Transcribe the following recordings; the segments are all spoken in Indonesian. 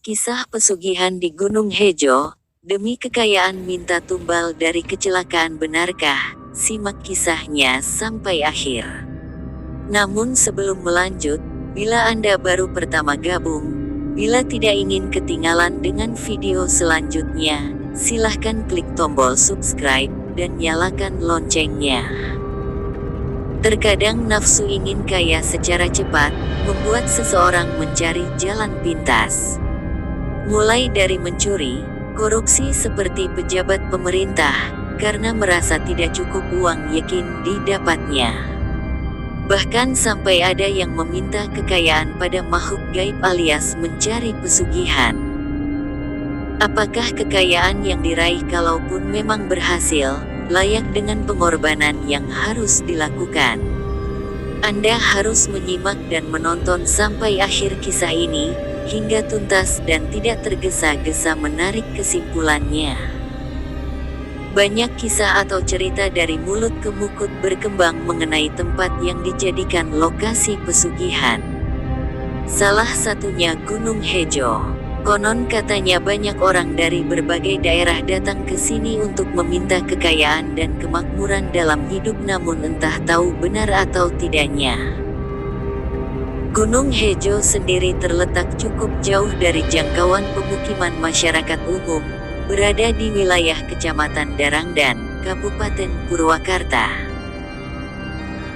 Kisah pesugihan di Gunung Hejo, demi kekayaan minta tumbal dari kecelakaan, benarkah? Simak kisahnya sampai akhir. Namun sebelum melanjut, bila Anda baru pertama gabung, bila tidak ingin ketinggalan dengan video selanjutnya, silahkan klik tombol subscribe dan nyalakan loncengnya. Terkadang nafsu ingin kaya secara cepat, membuat seseorang mencari jalan pintas. Mulai dari mencuri, korupsi seperti pejabat pemerintah, karena merasa tidak cukup uang yakin didapatnya. Bahkan sampai ada yang meminta kekayaan pada makhluk gaib alias mencari pesugihan. Apakah kekayaan yang diraih kalaupun memang berhasil, layak dengan pengorbanan yang harus dilakukan? Anda harus menyimak dan menonton sampai akhir kisah ini, hingga tuntas dan tidak tergesa-gesa menarik kesimpulannya. Banyak kisah atau cerita dari mulut ke mulut berkembang mengenai tempat yang dijadikan lokasi pesugihan. Salah satunya Gunung Hejo. Konon katanya banyak orang dari berbagai daerah datang ke sini untuk meminta kekayaan dan kemakmuran dalam hidup, namun entah tahu benar atau tidaknya. Gunung Hejo sendiri terletak cukup jauh dari jangkauan pemukiman masyarakat umum, berada di wilayah Kecamatan Darangdan, Kabupaten Purwakarta.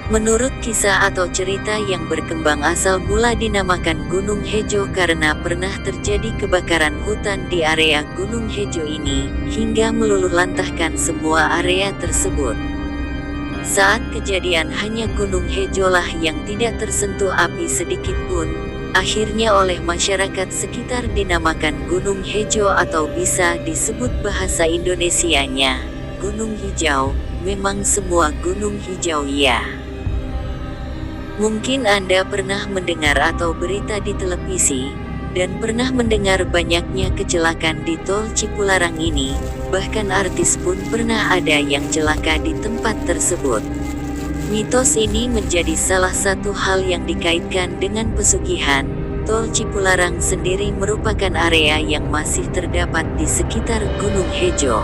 Menurut kisah atau cerita yang berkembang, asal mula dinamakan Gunung Hejo karena pernah terjadi kebakaran hutan di area Gunung Hejo ini, hingga meluluhlantahkan semua area tersebut. Saat kejadian hanya Gunung Hejo lah yang tidak tersentuh api sedikit pun, akhirnya oleh masyarakat sekitar dinamakan Gunung Hejo atau bisa disebut bahasa Indonesianya, Gunung Hijau. Memang semua gunung hijau ya. Mungkin Anda pernah mendengar atau berita di televisi, dan pernah mendengar banyaknya kecelakaan di tol Cipularang ini, bahkan artis pun pernah ada yang celaka di tempat tersebut. Mitos ini menjadi salah satu hal yang dikaitkan dengan pesugihan. Tol Cipularang sendiri merupakan area yang masih terdapat di sekitar Gunung Hejo.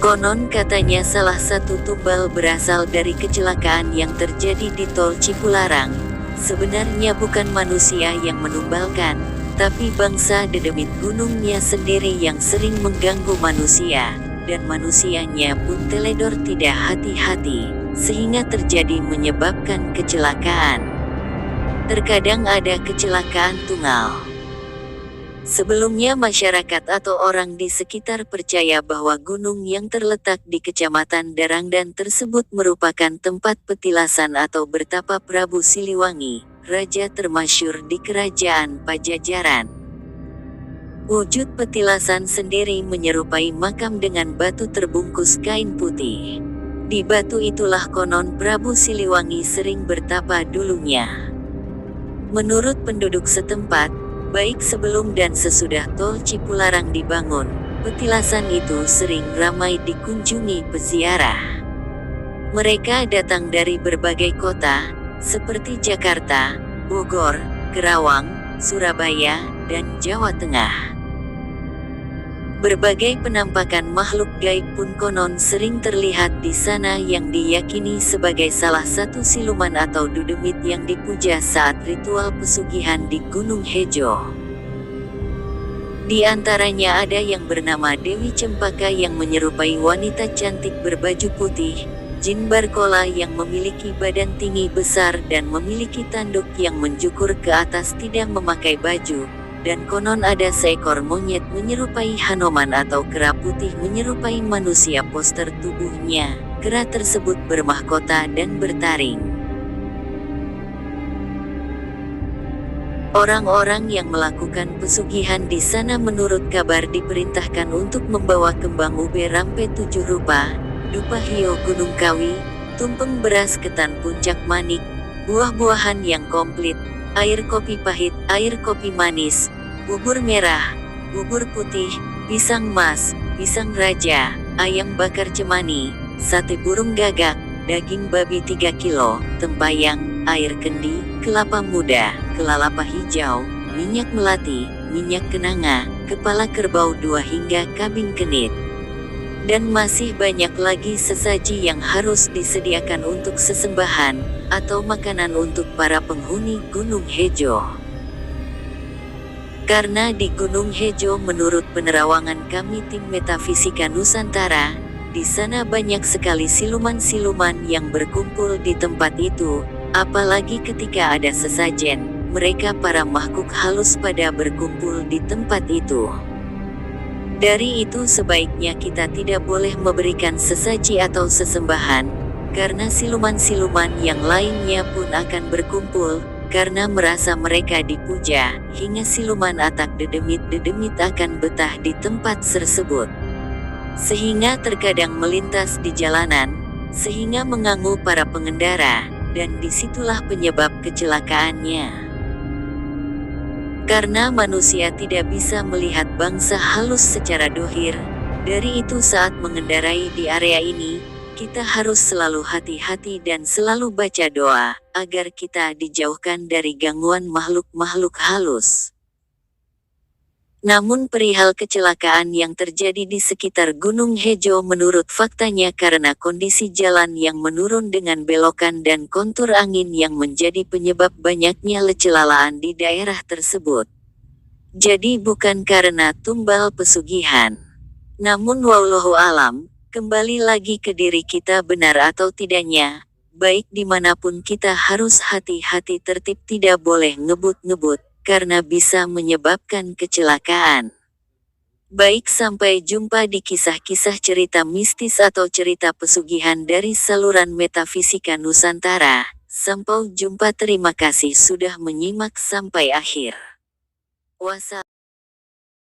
Konon katanya salah satu tumbal berasal dari kecelakaan yang terjadi di tol Cipularang. Sebenarnya bukan manusia yang menumbalkan, tapi bangsa dedemit gunungnya sendiri yang sering mengganggu manusia, dan manusianya pun teledor tidak hati-hati, sehingga terjadi menyebabkan kecelakaan. Terkadang ada kecelakaan tunggal. Sebelumnya masyarakat atau orang di sekitar percaya bahwa gunung yang terletak di Kecamatan Darangdan tersebut merupakan tempat petilasan atau bertapa Prabu Siliwangi, raja termasyhur di Kerajaan Pajajaran. Wujud petilasan sendiri menyerupai makam dengan batu terbungkus kain putih. Di batu itulah konon Prabu Siliwangi sering bertapa dulunya. Menurut penduduk setempat, baik sebelum dan sesudah tol Cipularang dibangun, petilasan itu sering ramai dikunjungi peziarah. Mereka datang dari berbagai kota, seperti Jakarta, Bogor, Kerawang, Surabaya, dan Jawa Tengah. Berbagai penampakan makhluk gaib pun konon sering terlihat di sana yang diyakini sebagai salah satu siluman atau dudemit yang dipuja saat ritual pesugihan di Gunung Hejo. Di antaranya ada yang bernama Dewi Cempaka yang menyerupai wanita cantik berbaju putih, Jin Barkola yang memiliki badan tinggi besar dan memiliki tanduk yang menjukur ke atas tidak memakai baju, dan konon ada seekor monyet menyerupai Hanoman atau kera putih menyerupai manusia. Poster tubuhnya, kera tersebut bermahkota dan bertaring. Orang-orang yang melakukan pesugihan di sana menurut kabar diperintahkan untuk membawa kembang ube rampe 7 rupa, dupa hio gunung kawi, tumpeng beras ketan puncak manik, buah-buahan yang komplit, air kopi pahit, air kopi manis, bubur merah, bubur putih, pisang mas, pisang raja, ayam bakar cemani, sate burung gagak, daging babi 3 kilo, tempayang, air kendi, kelapa muda, kelalapa hijau, minyak melati, minyak kenanga, kepala kerbau 2 hingga kambing kenit. Dan masih banyak lagi sesaji yang harus disediakan untuk sesembahan, atau makanan untuk para penghuni Gunung Hejo. Karena di Gunung Hejo menurut penerawangan kami tim Metafisika Nusantara, di sana banyak sekali siluman-siluman yang berkumpul di tempat itu, apalagi ketika ada sesajen, mereka para makhluk halus pada berkumpul di tempat itu. Dari itu sebaiknya kita tidak boleh memberikan sesaji atau sesembahan, karena siluman-siluman yang lainnya pun akan berkumpul, karena merasa mereka dipuja, hingga siluman atak dedemit-dedemit akan betah di tempat tersebut. Sehingga terkadang melintas di jalanan, sehingga mengganggu para pengendara, dan disitulah penyebab kecelakaannya. Karena manusia tidak bisa melihat bangsa halus secara dohir, dari itu saat mengendarai di area ini, kita harus selalu hati-hati dan selalu baca doa, agar kita dijauhkan dari gangguan makhluk-makhluk halus. Namun perihal kecelakaan yang terjadi di sekitar Gunung Hejo menurut faktanya karena kondisi jalan yang menurun dengan belokan dan kontur angin yang menjadi penyebab banyaknya lecelalaan di daerah tersebut. Jadi bukan karena tumbal pesugihan. Namun wallahu alam, kembali lagi ke diri kita benar atau tidaknya, baik dimanapun kita harus hati-hati tertib tidak boleh ngebut-ngebut, karena bisa menyebabkan kecelakaan. Baik, sampai jumpa di kisah-kisah cerita mistis atau cerita pesugihan dari saluran Metafisika Nusantara. Sampai jumpa, terima kasih sudah menyimak sampai akhir. Wassalam.